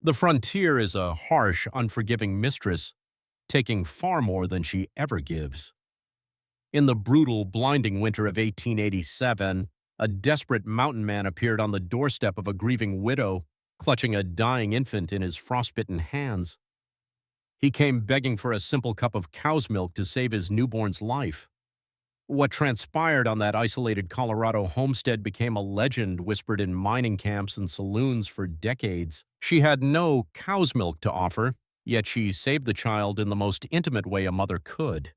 The frontier is a harsh, unforgiving mistress, taking far more than she ever gives. In the brutal, blinding winter of 1887, a desperate mountain man appeared on the doorstep of a grieving widow, clutching a dying infant in his frostbitten hands. He came begging for a simple cup of cow's milk to save his newborn's life. What transpired on that isolated Colorado homestead became a legend whispered in mining camps and saloons for decades. She had no cow's milk to offer, yet she saved the child in the most intimate way a mother could.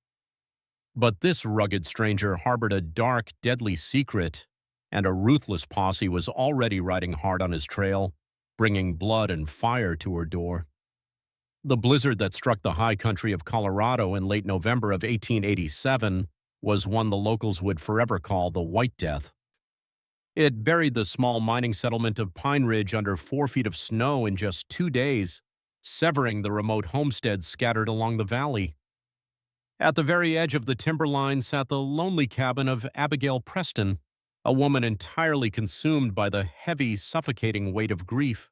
But this rugged stranger harbored a dark, deadly secret, and a ruthless posse was already riding hard on his trail, bringing blood and fire to her door. The blizzard that struck the high country of Colorado in late November of 1887 was one the locals would forever call the White Death. It buried the small mining settlement of Pine Ridge under 4 feet of snow in just 2 days, severing the remote homesteads scattered along the valley. At the very edge of the timberline sat the lonely cabin of Abigail Preston, a woman entirely consumed by the heavy, suffocating weight of grief.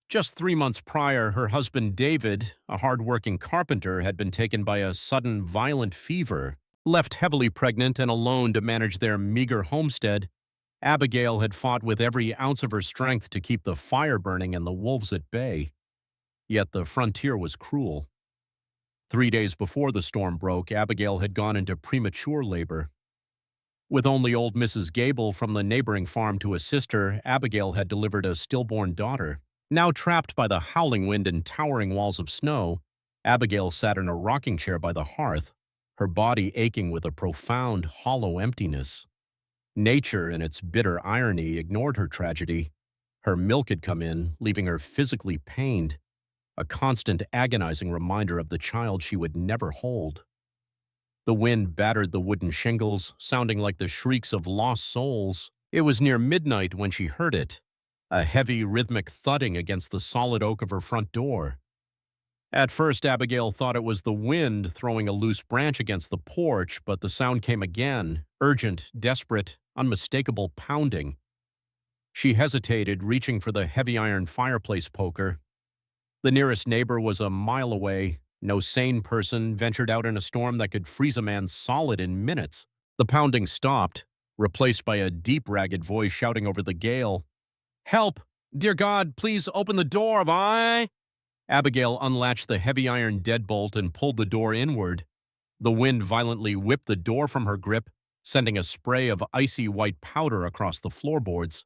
Just 3 months prior, her husband David, a hard-working carpenter, had been taken by a sudden, violent fever. Left heavily pregnant and alone to manage their meager homestead, Abigail had fought with every ounce of her strength to keep the fire burning and the wolves at bay. Yet the frontier was cruel. 3 days before the storm broke, Abigail had gone into premature labor. With only old Mrs. Gable from the neighboring farm to assist her, Abigail had delivered a stillborn daughter. Now trapped by the howling wind and towering walls of snow, Abigail sat in a rocking chair by the hearth, her body aching with a profound, hollow emptiness. Nature, in its bitter irony, ignored her tragedy. Her milk had come in, leaving her physically pained, a constant agonizing reminder of the child she would never hold. The wind battered the wooden shingles, sounding like the shrieks of lost souls. It was near midnight when she heard it, a heavy, rhythmic thudding against the solid oak of her front door. At first, Abigail thought it was the wind throwing a loose branch against the porch, but the sound came again, urgent, desperate, unmistakable pounding. She hesitated, reaching for the heavy iron fireplace poker. The nearest neighbor was a mile away. No sane person ventured out in a storm that could freeze a man solid in minutes. The pounding stopped, replaced by a deep, ragged voice shouting over the gale, "Help! Dear God, please open the door, Abigail unlatched the heavy iron deadbolt and pulled the door inward. The wind violently whipped the door from her grip, sending a spray of icy white powder across the floorboards.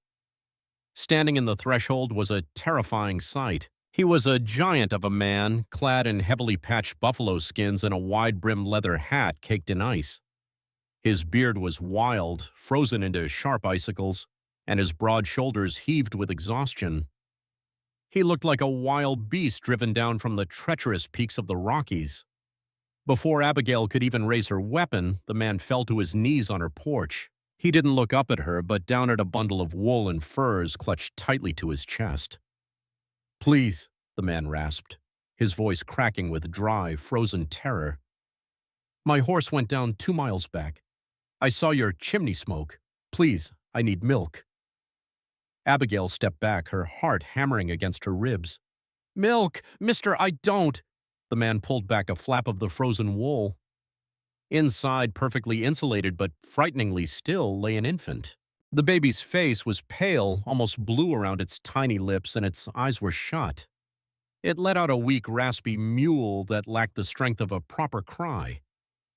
Standing in the threshold was a terrifying sight. He was a giant of a man, clad in heavily patched buffalo skins and a wide-brimmed leather hat caked in ice. His beard was wild, frozen into sharp icicles, and his broad shoulders heaved with exhaustion. He looked like a wild beast driven down from the treacherous peaks of the Rockies. Before Abigail could even raise her weapon, the man fell to his knees on her porch. He didn't look up at her, but down at a bundle of wool and furs clutched tightly to his chest. "Please," the man rasped, his voice cracking with dry, frozen terror. "My horse went down 2 miles back. I saw your chimney smoke. Please, I need milk." Abigail stepped back, her heart hammering against her ribs. "Milk! Mister, I don't!" The man pulled back a flap of the frozen wool. Inside, perfectly insulated but frighteningly still, lay an infant. The baby's face was pale, almost blue around its tiny lips, and its eyes were shut. It let out a weak, raspy mewl that lacked the strength of a proper cry.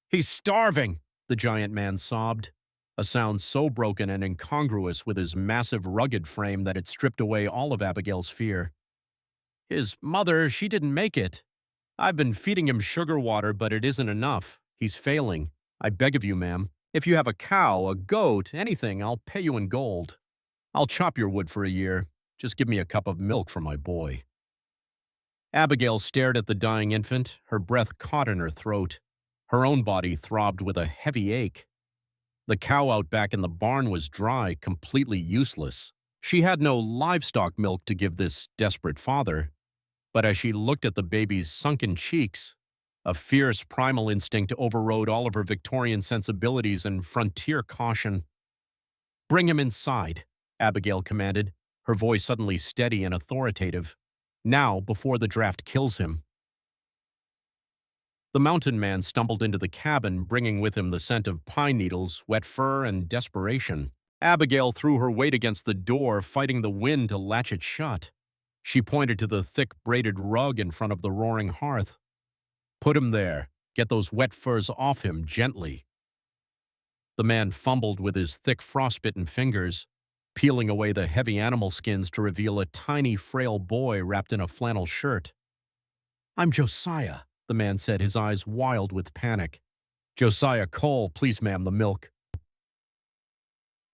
"He's starving!" the giant man sobbed, a sound so broken and incongruous with his massive, rugged frame that it stripped away all of Abigail's fear. "His mother, she didn't make it. I've been feeding him sugar water, but it isn't enough. He's failing. I beg of you, ma'am. If you have a cow, a goat, anything, I'll pay you in gold. I'll chop your wood for a year. Just give me a cup of milk for my boy." Abigail stared at the dying infant, her breath caught in her throat. Her own body throbbed with a heavy ache. The cow out back in the barn was dry, completely useless. She had no livestock milk to give this desperate father. But as she looked at the baby's sunken cheeks, a fierce primal instinct overrode all of her Victorian sensibilities and frontier caution. "Bring him inside," Abigail commanded, her voice suddenly steady and authoritative. Now, before the draft kills him. The mountain man stumbled into the cabin, bringing with him the scent of pine needles, wet fur, and desperation. Abigail threw her weight against the door, fighting the wind to latch it shut. She pointed to the thick braided rug in front of the roaring hearth. "Put him there. Get those wet furs off him gently." The man fumbled with his thick frostbitten fingers, peeling away the heavy animal skins to reveal a tiny, frail boy wrapped in a flannel shirt. "I'm Josiah," the man said, his eyes wild with panic. "Josiah Cole, please ma'am, the milk."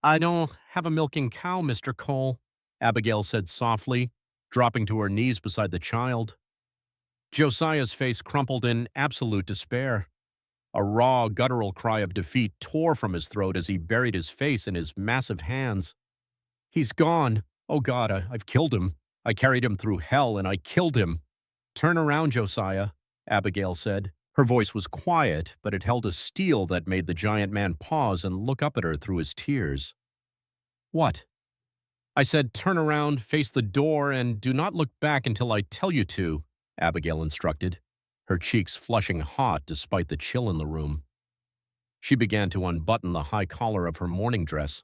"I don't have a milking cow, Mr. Cole," Abigail said softly, dropping to her knees beside the child. Josiah's face crumpled in absolute despair. A raw, guttural cry of defeat tore from his throat as he buried his face in his massive hands. "He's gone. Oh God, I've killed him. I carried him through hell and I killed him." "Turn around, Josiah," Abigail said. Her voice was quiet, but it held a steel that made the giant man pause and look up at her through his tears. "What?" "I said turn around, face the door, and do not look back until I tell you to," Abigail instructed, her cheeks flushing hot despite the chill in the room. She began to unbutton the high collar of her morning dress.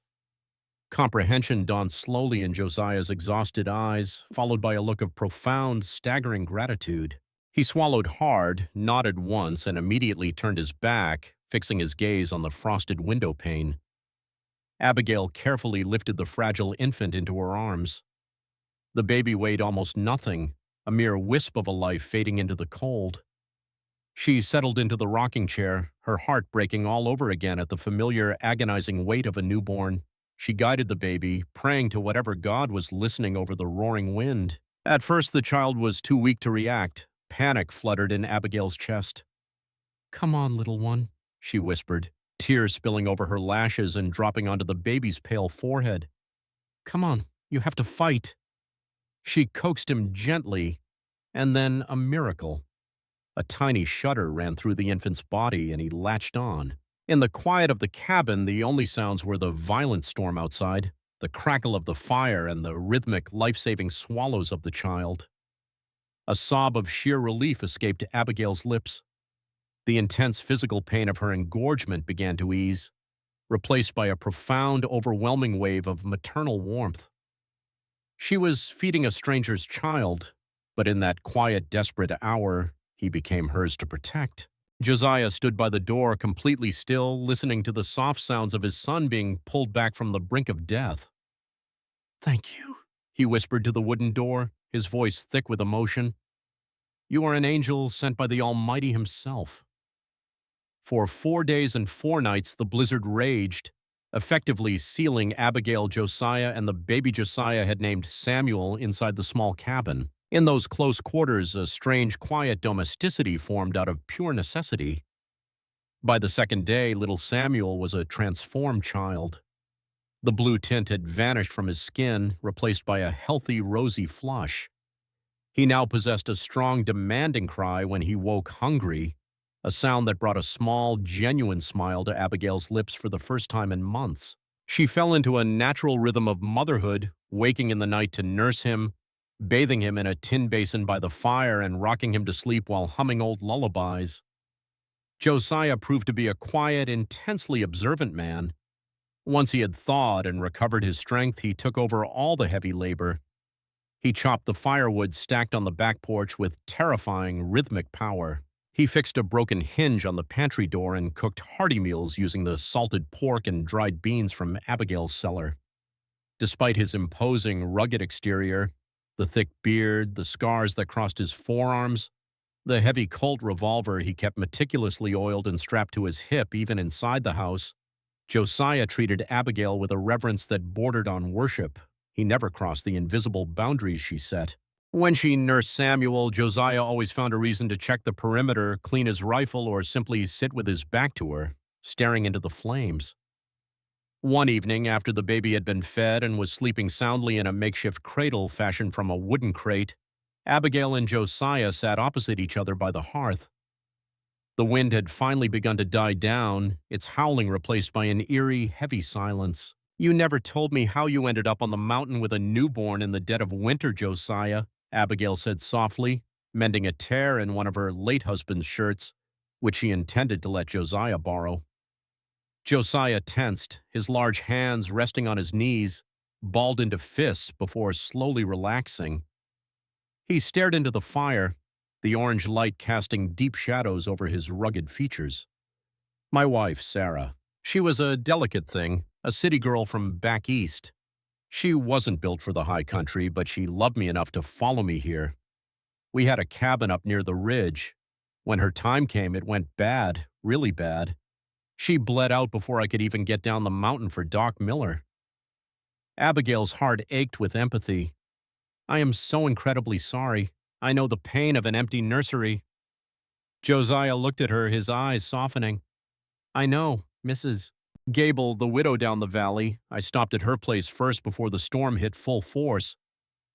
Comprehension dawned slowly in Josiah's exhausted eyes, followed by a look of profound, staggering gratitude. He swallowed hard, nodded once, and immediately turned his back, fixing his gaze on the frosted window pane. Abigail carefully lifted the fragile infant into her arms. The baby weighed almost nothing, a mere wisp of a life fading into the cold. She settled into the rocking chair, her heart breaking all over again at the familiar, agonizing weight of a newborn. She guided the baby, praying to whatever God was listening over the roaring wind. At first, the child was too weak to react. Panic fluttered in Abigail's chest. "Come on, little one," she whispered, tears spilling over her lashes and dropping onto the baby's pale forehead. "Come on, you have to fight." She coaxed him gently, and then a miracle. A tiny shudder ran through the infant's body, and he latched on. In the quiet of the cabin, the only sounds were the violent storm outside, the crackle of the fire, and the rhythmic, life-saving swallows of the child. A sob of sheer relief escaped Abigail's lips. The intense physical pain of her engorgement began to ease, replaced by a profound, overwhelming wave of maternal warmth. She was feeding a stranger's child, but in that quiet, desperate hour, he became hers to protect. Josiah stood by the door, completely still, listening to the soft sounds of his son being pulled back from the brink of death. "Thank you," he whispered to the wooden door, his voice thick with emotion. "You are an angel sent by the Almighty himself." For 4 days and 4 nights, the blizzard raged, effectively sealing Abigail, Josiah, and the baby Josiah had named Samuel inside the small cabin. In those close quarters, a strange, quiet domesticity formed out of pure necessity. By the second day, little Samuel was a transformed child. The blue tint had vanished from his skin, replaced by a healthy, rosy flush. He now possessed a strong, demanding cry when he woke hungry, a sound that brought a small, genuine smile to Abigail's lips for the first time in months. She fell into a natural rhythm of motherhood, waking in the night to nurse him, bathing him in a tin basin by the fire, and rocking him to sleep while humming old lullabies. Josiah proved to be a quiet, intensely observant man. Once he had thawed and recovered his strength, he took over all the heavy labor. He chopped the firewood stacked on the back porch with terrifying, rhythmic power. He fixed a broken hinge on the pantry door and cooked hearty meals using the salted pork and dried beans from Abigail's cellar. Despite his imposing, rugged exterior, the thick beard, the scars that crossed his forearms, the heavy Colt revolver he kept meticulously oiled and strapped to his hip even inside the house, Josiah treated Abigail with a reverence that bordered on worship. He never crossed the invisible boundaries she set. When she nursed Samuel, Josiah always found a reason to check the perimeter, clean his rifle, or simply sit with his back to her, staring into the flames. One evening, after the baby had been fed and was sleeping soundly in a makeshift cradle fashioned from a wooden crate, Abigail and Josiah sat opposite each other by the hearth. The wind had finally begun to die down, its howling replaced by an eerie, heavy silence. "You never told me how you ended up on the mountain with a newborn in the dead of winter, Josiah," Abigail said softly, mending a tear in one of her late husband's shirts, which she intended to let Josiah borrow. Josiah tensed, his large hands resting on his knees, balled into fists before slowly relaxing. He stared into the fire, the orange light casting deep shadows over his rugged features. My wife, Sarah. She was a delicate thing, a city girl from back east. She wasn't built for the high country, but she loved me enough to follow me here. We had a cabin up near the ridge. When her time came, it went bad, really bad. She bled out before I could even get down the mountain for Doc Miller. Abigail's heart ached with empathy. I am so incredibly sorry. I know the pain of an empty nursery. Josiah looked at her, his eyes softening. I know, Mrs. Gable, the widow down the valley. I stopped at her place first before the storm hit full force.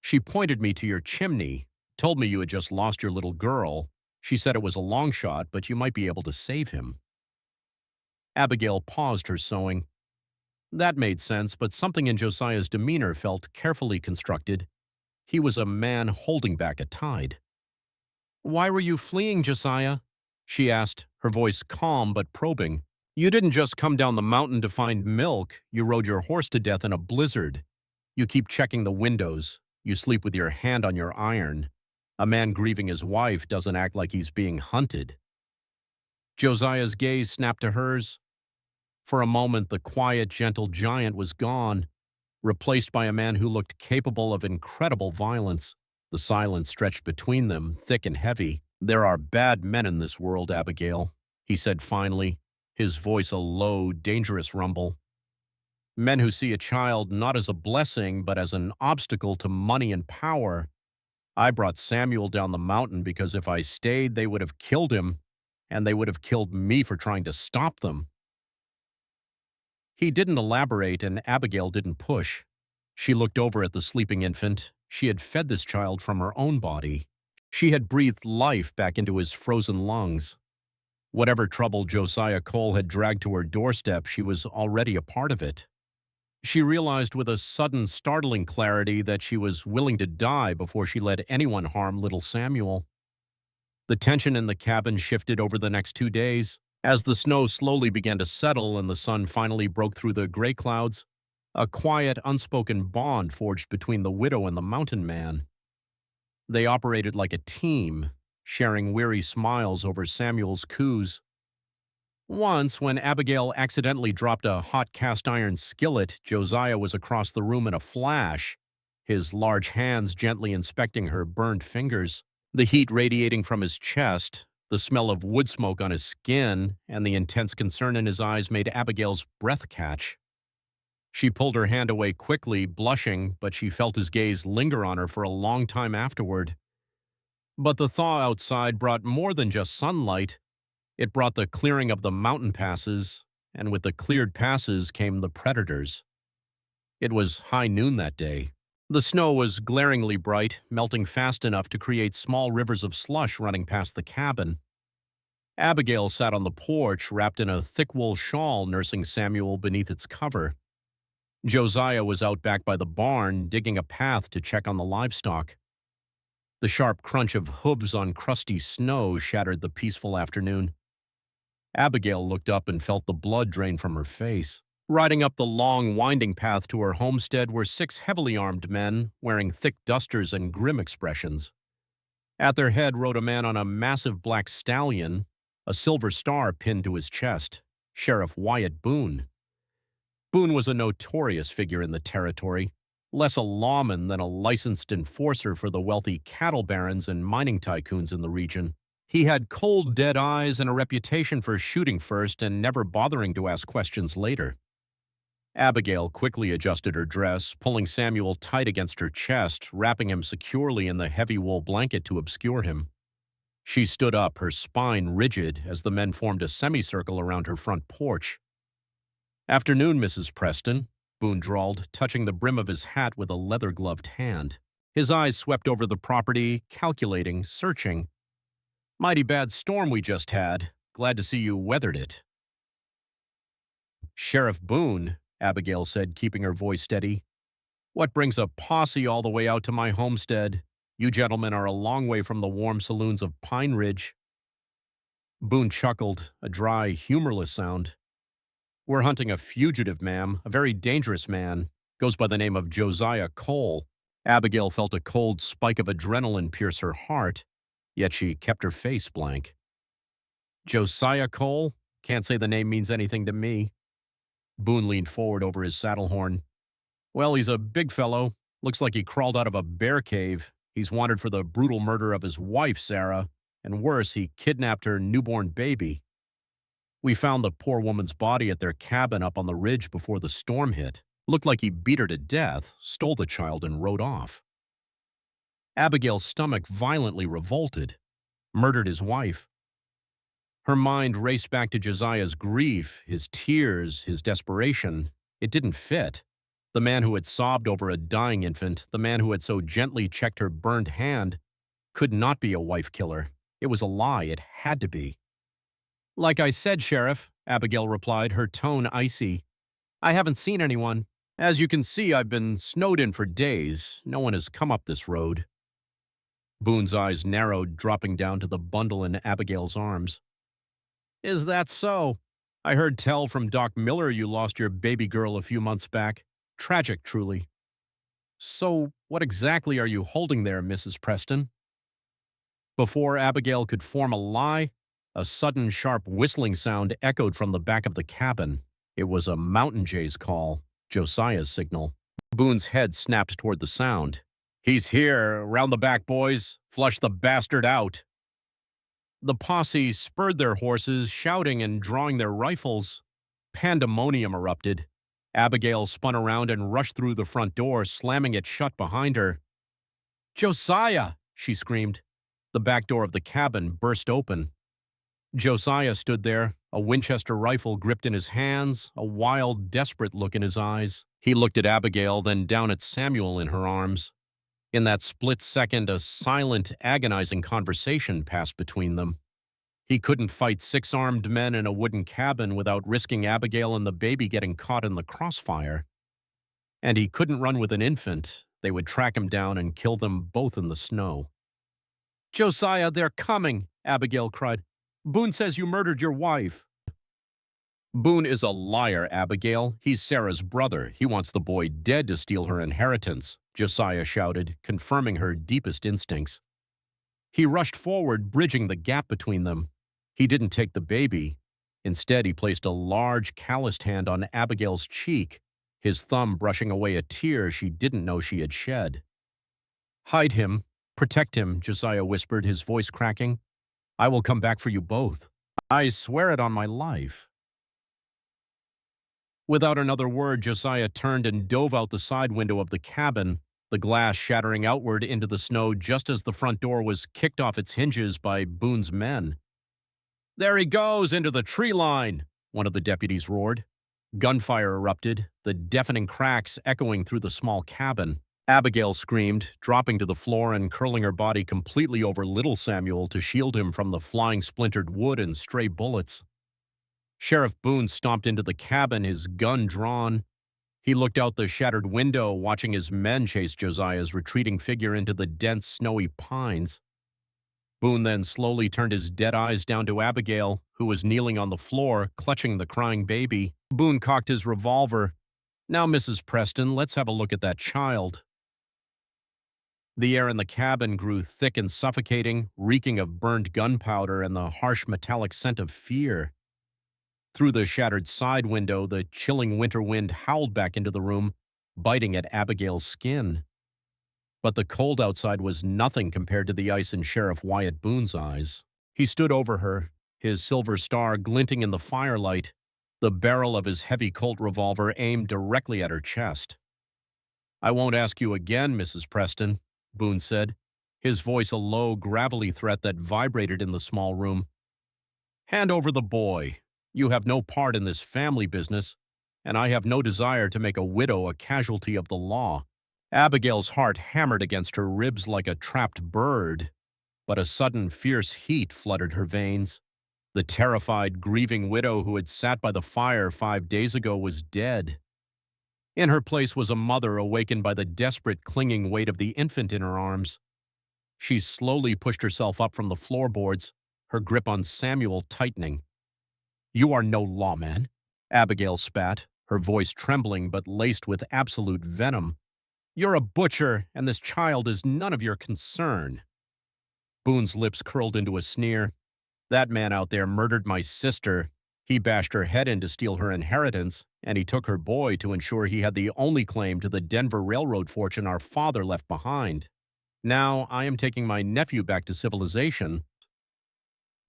She pointed me to your chimney, told me you had just lost your little girl. She said it was a long shot, but you might be able to save him. Abigail paused her sewing. That made sense, but something in Josiah's demeanor felt carefully constructed. He was a man holding back a tide. Why were you fleeing, Josiah? She asked, her voice calm but probing. You didn't just come down the mountain to find milk. You rode your horse to death in a blizzard. You keep checking the windows. You sleep with your hand on your iron. A man grieving his wife doesn't act like he's being hunted. Josiah's gaze snapped to hers. For a moment, the quiet, gentle giant was gone, replaced by a man who looked capable of incredible violence. The silence stretched between them, thick and heavy. There are bad men in this world, Abigail, he said finally, his voice a low, dangerous rumble. Men who see a child not as a blessing, but as an obstacle to money and power. I brought Samuel down the mountain because if I stayed, they would have killed him, and they would have killed me for trying to stop them. He didn't elaborate, and Abigail didn't push. She looked over at the sleeping infant. She had fed this child from her own body. She had breathed life back into his frozen lungs. Whatever trouble Josiah Cole had dragged to her doorstep, she was already a part of it. She realized with a sudden, startling clarity that she was willing to die before she let anyone harm little Samuel. The tension in the cabin shifted over the next 2 days. As the snow slowly began to settle and the sun finally broke through the gray clouds, a quiet, unspoken bond forged between the widow and the mountain man. They operated like a team, sharing weary smiles over Samuel's coups. Once, when Abigail accidentally dropped a hot cast-iron skillet, Josiah was across the room in a flash, his large hands gently inspecting her burned fingers. The heat radiating from his chest, the smell of wood smoke on his skin, and the intense concern in his eyes made Abigail's breath catch. She pulled her hand away quickly, blushing, but she felt his gaze linger on her for a long time afterward. But the thaw outside brought more than just sunlight. It brought the clearing of the mountain passes, and with the cleared passes came the predators. It was high noon that day. The snow was glaringly bright, melting fast enough to create small rivers of slush running past the cabin. Abigail sat on the porch, wrapped in a thick wool shawl, nursing Samuel beneath its cover. Josiah was out back by the barn, digging a path to check on the livestock. The sharp crunch of hooves on crusty snow shattered the peaceful afternoon. Abigail looked up and felt the blood drain from her face. Riding up the long, winding path to her homestead were 6 heavily armed men, wearing thick dusters and grim expressions. At their head rode a man on a massive black stallion, a silver star pinned to his chest, Sheriff Wyatt Boone. Boone was a notorious figure in the territory, less a lawman than a licensed enforcer for the wealthy cattle barons and mining tycoons in the region. He had cold, dead eyes and a reputation for shooting first and never bothering to ask questions later. Abigail quickly adjusted her dress, pulling Samuel tight against her chest, wrapping him securely in the heavy wool blanket to obscure him. She stood up, her spine rigid, as the men formed a semicircle around her front porch. "Afternoon, Mrs. Preston," Boone drawled, touching the brim of his hat with a leather-gloved hand. His eyes swept over the property, calculating, searching. "Mighty bad storm we just had. Glad to see you weathered it." "Sheriff Boone," Abigail said, keeping her voice steady. "What brings a posse all the way out to my homestead? You gentlemen are a long way from the warm saloons of Pine Ridge." Boone chuckled, a dry, humorless sound. "We're hunting a fugitive, ma'am, a very dangerous man. Goes by the name of Josiah Cole." Abigail felt a cold spike of adrenaline pierce her heart, yet she kept her face blank. "Josiah Cole? Can't say the name means anything to me." Boone leaned forward over his saddle horn. "Well, he's a big fellow. Looks like he crawled out of a bear cave. He's wanted for the brutal murder of his wife, Sarah, and worse, he kidnapped her newborn baby. We found the poor woman's body at their cabin up on the ridge before the storm hit. Looked like he beat her to death, stole the child, and rode off." Abigail's stomach violently revolted. Murdered his wife. Her mind raced back to Josiah's grief, his tears, his desperation. It didn't fit. The man who had sobbed over a dying infant, the man who had so gently checked her burned hand, could not be a wife killer. It was a lie. It had to be. "Like I said, Sheriff," Abigail replied, her tone icy, "I haven't seen anyone. As you can see, I've been snowed in for days. No one has come up this road." Boone's eyes narrowed, dropping down to the bundle in Abigail's arms. "Is that so? I heard tell from Doc Miller you lost your baby girl a few months back. Tragic, truly. So, what exactly are you holding there, Mrs. Preston?" Before Abigail could form a lie, a sudden sharp whistling sound echoed from the back of the cabin. It was a mountain jay's call, Josiah's signal. Boone's head snapped toward the sound. "He's here! Round the back, boys! Flush the bastard out!" The posse spurred their horses, shouting and drawing their rifles. Pandemonium erupted. Abigail spun around and rushed through the front door, slamming it shut behind her. "Josiah!" she screamed. The back door of the cabin burst open. Josiah stood there, a Winchester rifle gripped in his hands, a wild, desperate look in his eyes. He looked at Abigail, then down at Samuel in her arms. In that split second, a silent, agonizing conversation passed between them. He couldn't fight 6 armed men in a wooden cabin without risking Abigail and the baby getting caught in the crossfire. And he couldn't run with an infant. They would track him down and kill them both in the snow. "Josiah, they're coming!" Abigail cried. "Boone says you murdered your wife." "Boone is a liar, Abigail. He's Sarah's brother. He wants the boy dead to steal her inheritance," Josiah shouted, confirming her deepest instincts. He rushed forward, bridging the gap between them. He didn't take the baby. Instead, he placed a large, calloused hand on Abigail's cheek, his thumb brushing away a tear she didn't know she had shed. "Hide him. Protect him," Josiah whispered, his voice cracking. "I will come back for you both. I swear it on my life." Without another word, Josiah turned and dove out the side window of the cabin, the glass shattering outward into the snow just as the front door was kicked off its hinges by Boone's men. "There he goes, into the tree line!" one of the deputies roared. Gunfire erupted, the deafening cracks echoing through the small cabin. Abigail screamed, dropping to the floor and curling her body completely over little Samuel to shield him from the flying splintered wood and stray bullets. Sheriff Boone stomped into the cabin, his gun drawn. He looked out the shattered window, watching his men chase Josiah's retreating figure into the dense, snowy pines. Boone then slowly turned his dead eyes down to Abigail, who was kneeling on the floor, clutching the crying baby. Boone cocked his revolver. "Now, Mrs. Preston, let's have a look at that child." The air in the cabin grew thick and suffocating, reeking of burned gunpowder and the harsh metallic scent of fear. Through the shattered side window, the chilling winter wind howled back into the room, biting at Abigail's skin. But the cold outside was nothing compared to the ice in Sheriff Wyatt Boone's eyes. He stood over her, his silver star glinting in the firelight, the barrel of his heavy Colt revolver aimed directly at her chest. "I won't ask you again, Mrs. Preston," Boone said, his voice a low, gravelly threat that vibrated in the small room. "Hand over the boy. You have no part in this family business, and I have no desire to make a widow a casualty of the law." Abigail's heart hammered against her ribs like a trapped bird, but a sudden fierce heat flooded her veins. The terrified, grieving widow who had sat by the fire 5 days ago was dead. In her place was a mother awakened by the desperate, clinging weight of the infant in her arms. She slowly pushed herself up from the floorboards, her grip on Samuel tightening. "You are no lawman," Abigail spat, her voice trembling but laced with absolute venom. "You're a butcher, and this child is none of your concern." Boone's lips curled into a sneer. "That man out there murdered my sister. He bashed her head in to steal her inheritance, and he took her boy to ensure he had the only claim to the Denver Railroad fortune our father left behind. Now I am taking my nephew back to civilization."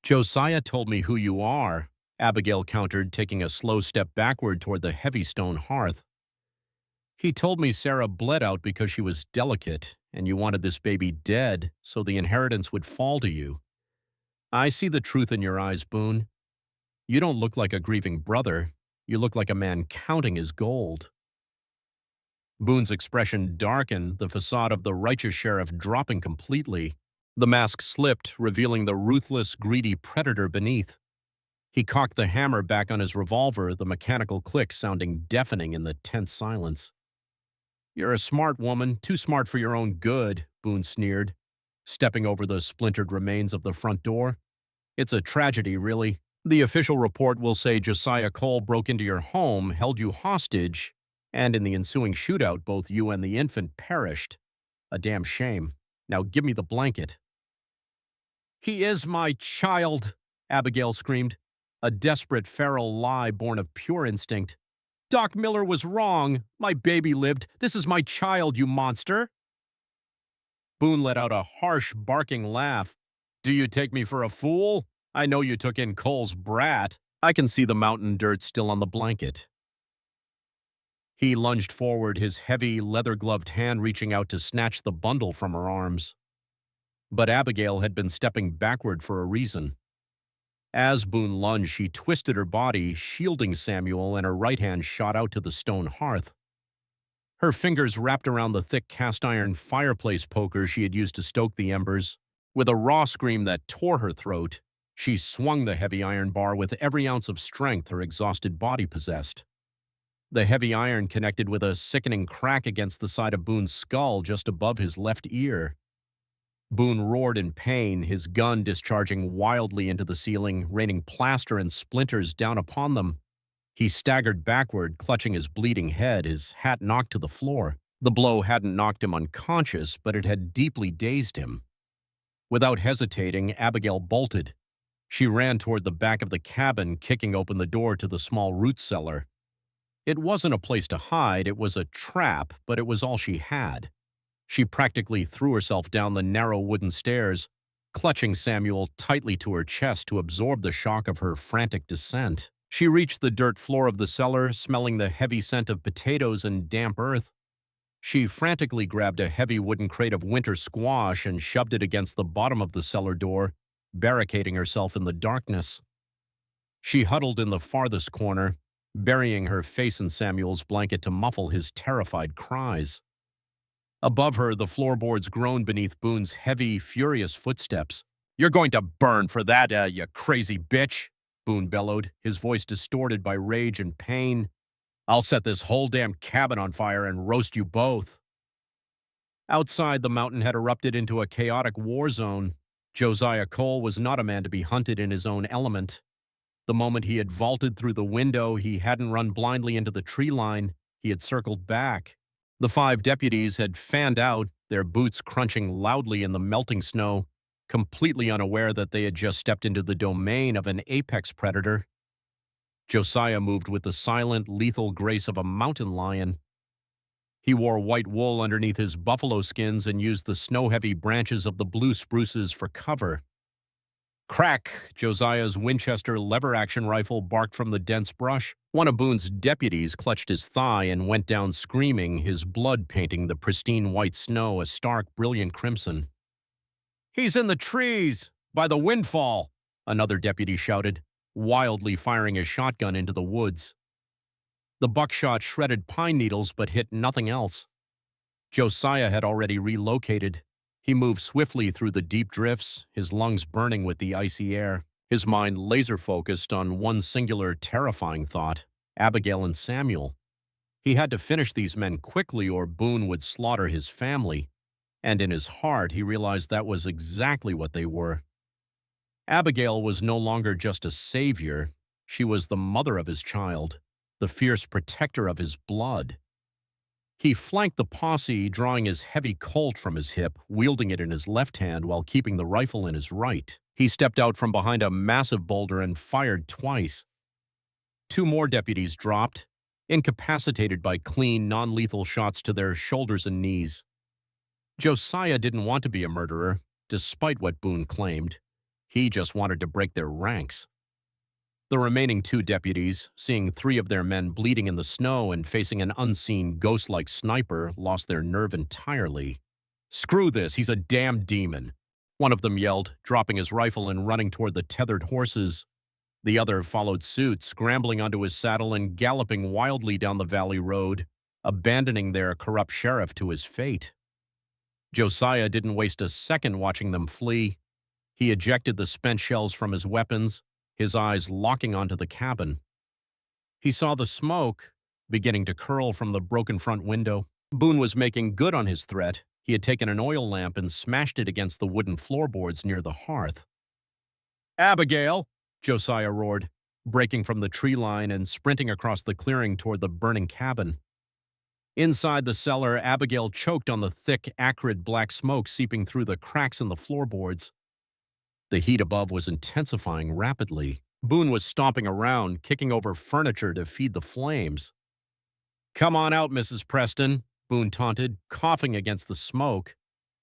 "Josiah told me who you are," Abigail countered, taking a slow step backward toward the heavy stone hearth. "He told me Sarah bled out because she was delicate, and you wanted this baby dead so the inheritance would fall to you. I see the truth in your eyes, Boone. You don't look like a grieving brother. You look like a man counting his gold." Boone's expression darkened, the facade of the righteous sheriff dropping completely. The mask slipped, revealing the ruthless, greedy predator beneath. He cocked the hammer back on his revolver, the mechanical click sounding deafening in the tense silence. "You're a smart woman, too smart for your own good," Boone sneered, stepping over the splintered remains of the front door. "It's a tragedy, really. The official report will say Josiah Cole broke into your home, held you hostage, and in the ensuing shootout, both you and the infant perished. A damn shame. Now give me the blanket." "He is my child," Abigail screamed, a desperate feral lie born of pure instinct. "Doc Miller was wrong. My baby lived. This is my child, you monster." Boone let out a harsh, barking laugh. "Do you take me for a fool? I know you took in Cole's brat. I can see the mountain dirt still on the blanket." He lunged forward, his heavy, leather-gloved hand reaching out to snatch the bundle from her arms. But Abigail had been stepping backward for a reason. As Boone lunged, she twisted her body, shielding Samuel, and her right hand shot out to the stone hearth. Her fingers wrapped around the thick cast-iron fireplace poker she had used to stoke the embers. With a raw scream that tore her throat, she swung the heavy iron bar with every ounce of strength her exhausted body possessed. The heavy iron connected with a sickening crack against the side of Boone's skull just above his left ear. Boone roared in pain, his gun discharging wildly into the ceiling, raining plaster and splinters down upon them. He staggered backward, clutching his bleeding head, his hat knocked to the floor. The blow hadn't knocked him unconscious, but it had deeply dazed him. Without hesitating, Abigail bolted. She ran toward the back of the cabin, kicking open the door to the small root cellar. It wasn't a place to hide, it was a trap, but it was all she had. She practically threw herself down the narrow wooden stairs, clutching Samuel tightly to her chest to absorb the shock of her frantic descent. She reached the dirt floor of the cellar, smelling the heavy scent of potatoes and damp earth. She frantically grabbed a heavy wooden crate of winter squash and shoved it against the bottom of the cellar door, barricading herself in the darkness. She huddled in the farthest corner, burying her face in Samuel's blanket to muffle his terrified cries. Above her, the floorboards groaned beneath Boone's heavy, furious footsteps. "You're going to burn for that, you crazy bitch!" Boone bellowed, his voice distorted by rage and pain. "I'll set this whole damn cabin on fire and roast you both." Outside, the mountain had erupted into a chaotic war zone. Josiah Cole was not a man to be hunted in his own element. The moment he had vaulted through the window, he hadn't run blindly into the tree line. He had circled back. The 5 deputies had fanned out, their boots crunching loudly in the melting snow, completely unaware that they had just stepped into the domain of an apex predator. Josiah moved with the silent, lethal grace of a mountain lion. He wore white wool underneath his buffalo skins and used the snow-heavy branches of the blue spruces for cover. Crack! Josiah's Winchester lever-action rifle barked from the dense brush. One of Boone's deputies clutched his thigh and went down screaming, his blood painting the pristine white snow a stark, brilliant crimson. "He's in the trees! By the windfall!" another deputy shouted, wildly firing his shotgun into the woods. The buckshot shredded pine needles but hit nothing else. Josiah had already relocated. He moved swiftly through the deep drifts, his lungs burning with the icy air, his mind laser-focused on one singular, terrifying thought: Abigail and Samuel. He had to finish these men quickly or Boone would slaughter his family. And in his heart, he realized that was exactly what they were. Abigail was no longer just a savior. She was the mother of his child, the fierce protector of his blood. He flanked the posse, drawing his heavy Colt from his hip, wielding it in his left hand while keeping the rifle in his right. He stepped out from behind a massive boulder and fired twice. Two more deputies dropped, incapacitated by clean, non-lethal shots to their shoulders and knees. Josiah didn't want to be a murderer, despite what Boone claimed. He just wanted to break their ranks. The remaining two deputies, seeing three of their men bleeding in the snow and facing an unseen ghost-like sniper, lost their nerve entirely. "Screw this, he's a damn demon," one of them yelled, dropping his rifle and running toward the tethered horses. The other followed suit, scrambling onto his saddle and galloping wildly down the valley road, abandoning their corrupt sheriff to his fate. Josiah didn't waste a second watching them flee. He ejected the spent shells from his weapons, his eyes locking onto the cabin. He saw the smoke beginning to curl from the broken front window. Boone was making good on his threat. He had taken an oil lamp and smashed it against the wooden floorboards near the hearth. "Abigail!" Josiah roared, breaking from the tree line and sprinting across the clearing toward the burning cabin. Inside the cellar, Abigail choked on the thick, acrid black smoke seeping through the cracks in the floorboards. The heat above was intensifying rapidly. Boone was stomping around, kicking over furniture to feed the flames. "Come on out, Mrs. Preston," Boone taunted, coughing against the smoke.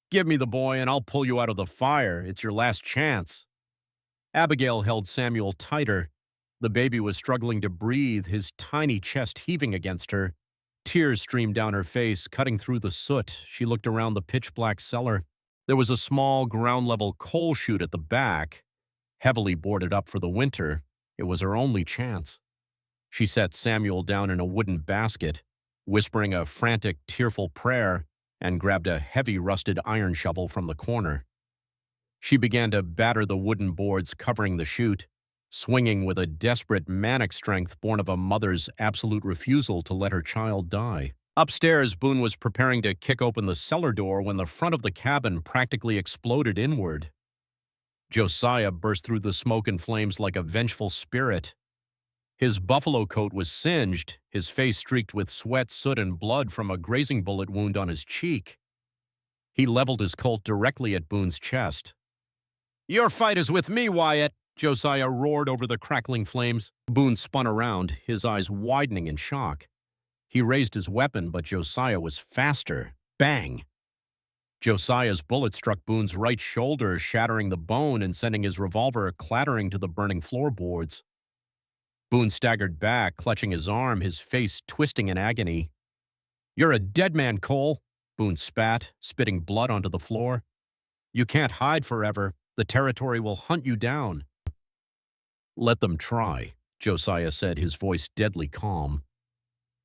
"Give me the boy and I'll pull you out of the fire. It's your last chance." Abigail held Samuel tighter. The baby was struggling to breathe, his tiny chest heaving against her. Tears streamed down her face, cutting through the soot. She looked around the pitch-black cellar. There was a small, ground-level coal chute at the back, heavily boarded up for the winter. It was her only chance. She set Samuel down in a wooden basket, whispering a frantic, tearful prayer, and grabbed a heavy, rusted iron shovel from the corner. She began to batter the wooden boards covering the chute, swinging with a desperate, manic strength born of a mother's absolute refusal to let her child die. Upstairs, Boone was preparing to kick open the cellar door when the front of the cabin practically exploded inward. Josiah burst through the smoke and flames like a vengeful spirit. His buffalo coat was singed, his face streaked with sweat, soot, and blood from a grazing bullet wound on his cheek. He leveled his Colt directly at Boone's chest. "Your fight is with me, Wyatt!" Josiah roared over the crackling flames. Boone spun around, his eyes widening in shock. He raised his weapon, but Josiah was faster. Bang! Josiah's bullet struck Boone's right shoulder, shattering the bone and sending his revolver clattering to the burning floorboards. Boone staggered back, clutching his arm, his face twisting in agony. "You're a dead man, Cole," Boone spat, spitting blood onto the floor. "You can't hide forever. The territory will hunt you down." "Let them try," Josiah said, his voice deadly calm.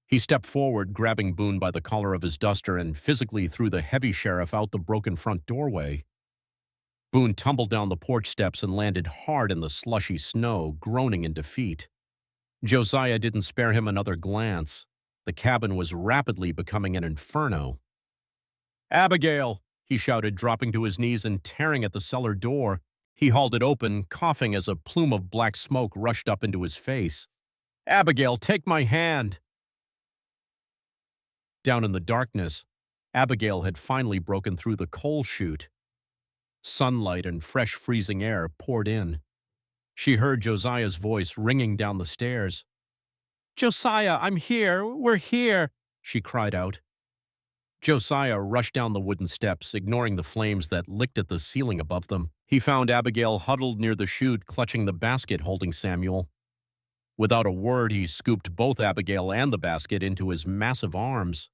He stepped forward, grabbing Boone by the collar of his duster and physically threw the heavy sheriff out the broken front doorway. Boone tumbled down the porch steps and landed hard in the slushy snow, groaning in defeat. Josiah didn't spare him another glance. The cabin was rapidly becoming an inferno. "Abigail!" he shouted, dropping to his knees and tearing at the cellar door. He hauled it open, coughing as a plume of black smoke rushed up into his face. "Abigail, take my hand!" Down in the darkness, Abigail had finally broken through the coal chute. Sunlight and fresh freezing air poured in. She heard Josiah's voice ringing down the stairs. "Josiah, I'm here! We're here!" she cried out. Josiah rushed down the wooden steps, ignoring the flames that licked at the ceiling above them. He found Abigail huddled near the chute, clutching the basket holding Samuel. Without a word, he scooped both Abigail and the basket into his massive arms.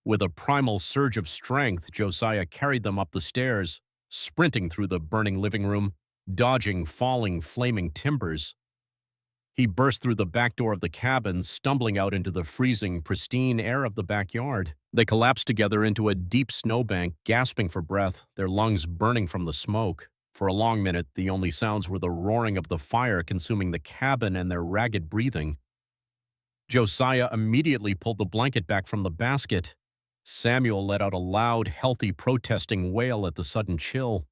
With a primal surge of strength, Josiah carried them up the stairs, sprinting through the burning living room, dodging falling, flaming timbers. He burst through the back door of the cabin, stumbling out into the freezing, pristine air of the backyard. They collapsed together into a deep snowbank, gasping for breath, their lungs burning from the smoke. For a long minute, the only sounds were the roaring of the fire consuming the cabin and their ragged breathing. Josiah immediately pulled the blanket back from the basket. Samuel let out a loud, healthy, protesting wail at the sudden chill.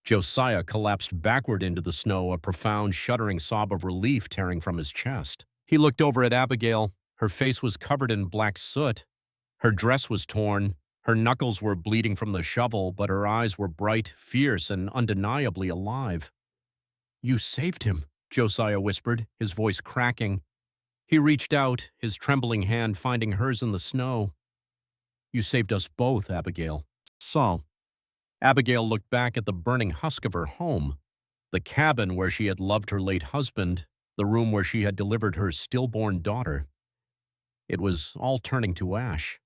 Josiah collapsed backward into the snow, a profound, shuddering sob of relief tearing from his chest. He looked over at Abigail. Her face was covered in black soot. Her dress was torn. Her knuckles were bleeding from the shovel, but her eyes were bright, fierce, and undeniably alive. "You saved him," Josiah whispered, his voice cracking. He reached out, his trembling hand finding hers in the snow. "You saved us both, Abigail." So, Abigail looked back at the burning husk of her home, the cabin where she had loved her late husband, the room where she had delivered her stillborn daughter. It was all turning to ash.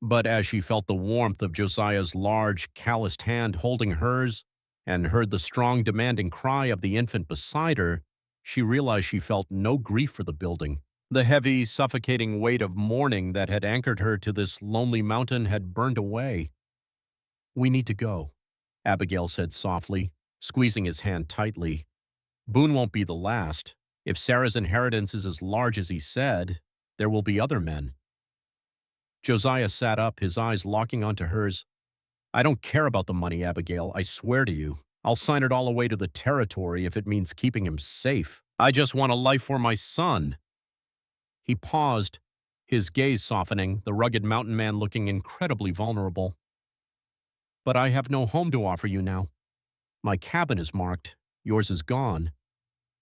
But as she felt the warmth of Josiah's large, calloused hand holding hers and heard the strong, demanding cry of the infant beside her, she realized she felt no grief for the building. The heavy, suffocating weight of mourning that had anchored her to this lonely mountain had burned away. "We need to go," Abigail said softly, squeezing his hand tightly. "Boone won't be the last. If Sarah's inheritance is as large as he said, there will be other men." Josiah sat up, his eyes locking onto hers. "I don't care about the money, Abigail, I swear to you. I'll sign it all away to the territory if it means keeping him safe. I just want a life for my son." He paused, his gaze softening, the rugged mountain man looking incredibly vulnerable. "But I have no home to offer you now. My cabin is marked. Yours is gone.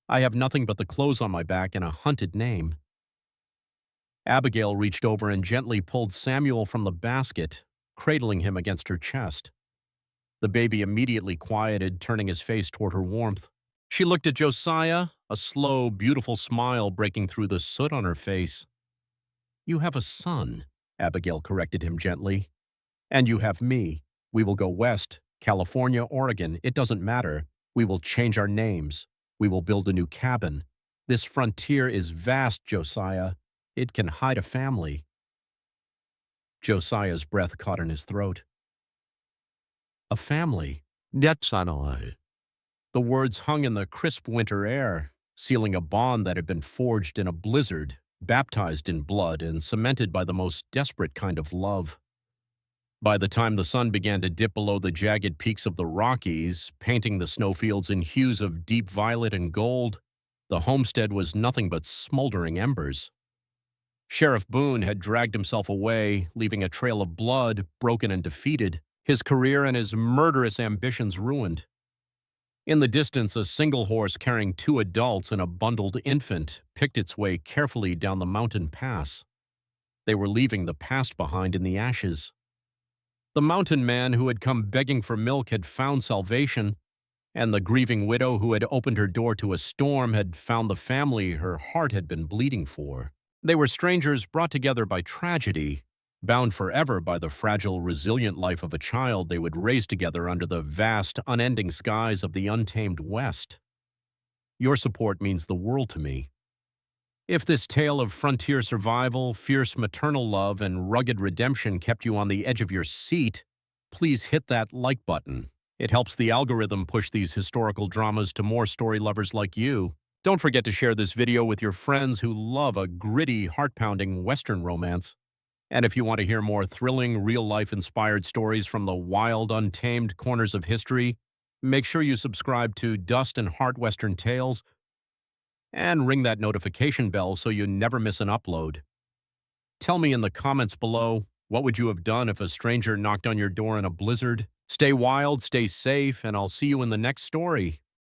I have nothing but the clothes on my back and a hunted name." Abigail reached over and gently pulled Samuel from the basket, cradling him against her chest. The baby immediately quieted, turning his face toward her warmth. She looked at Josiah, a slow, beautiful smile breaking through the soot on her face. "You have a son," Abigail corrected him gently. "And you have me. We will go west, California, Oregon, it doesn't matter. We will change our names. We will build a new cabin. This frontier is vast, Josiah. It can hide a family." Josiah's breath caught in his throat. "A family." "That's not all." The words hung in the crisp winter air, sealing a bond that had been forged in a blizzard, baptized in blood, and cemented by the most desperate kind of love. By the time the sun began to dip below the jagged peaks of the Rockies, painting the snowfields in hues of deep violet and gold, the homestead was nothing but smoldering embers. Sheriff Boone had dragged himself away, leaving a trail of blood, broken and defeated, his career and his murderous ambitions ruined. In the distance, a single horse carrying 2 adults and a bundled infant picked its way carefully down the mountain pass. They were leaving the past behind in the ashes. The mountain man who had come begging for milk had found salvation, and the grieving widow who had opened her door to a storm had found the family her heart had been bleeding for. They were strangers brought together by tragedy, bound forever by the fragile, resilient life of a child they would raise together under the vast, unending skies of the untamed West. Your support means the world to me. If this tale of frontier survival, fierce maternal love, and rugged redemption kept you on the edge of your seat, please hit that like button. It helps the algorithm push these historical dramas to more story lovers like you. Don't forget to share this video with your friends who love a gritty, heart-pounding Western romance. And if you want to hear more thrilling, real-life inspired stories from the wild, untamed corners of history, make sure you subscribe to Dust and Heart Western Tales and ring that notification bell so you never miss an upload. Tell me in the comments below, what would you have done if a stranger knocked on your door in a blizzard? Stay wild, stay safe, and I'll see you in the next story.